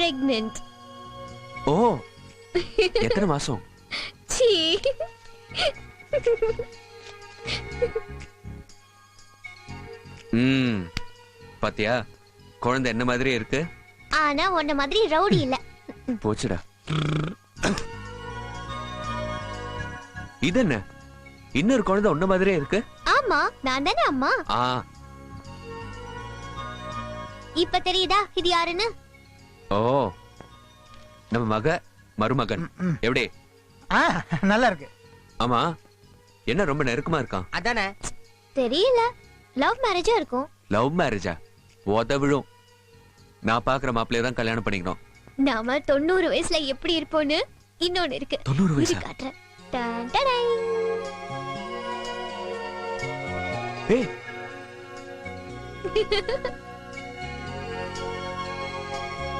Pregnant. ஓ, எத்தனை மாசம்? சீ. பாத்தியா, குழந்தை என்ன மாதிரி இருக்கு. ஆனா உன்ன மாதிரி ரவுடி இல்ல. போச்சுடா. இது என்ன, இன்னொரு குழந்தை உன்ன மாதிரியே இருக்கு. ஆமா, நான் தானே அம்மா. இப்ப தெரியுதா இது யாருன்னு? ஓ, நம்ம மருமகன். எப்படி? நல்லா இருக்கு. ஆமா, என்ன ரொம்ப நெருக்கமா இருக்கான்? அதானே. தெரியல, லவ் மேரேஜா இருக்கும். லவ் மேரேஜா? உதவிடும். நான் பாக்குற மாப்பிள்ளைய தான் கல்யாணம் பண்ணிக்கணும். நாம 90 வயசுல எப்படி இருப்போம்னு இன்னொன்னு இருக்கு. 90 வயசா? காட்டுறேன். டன் டடை. ஏய்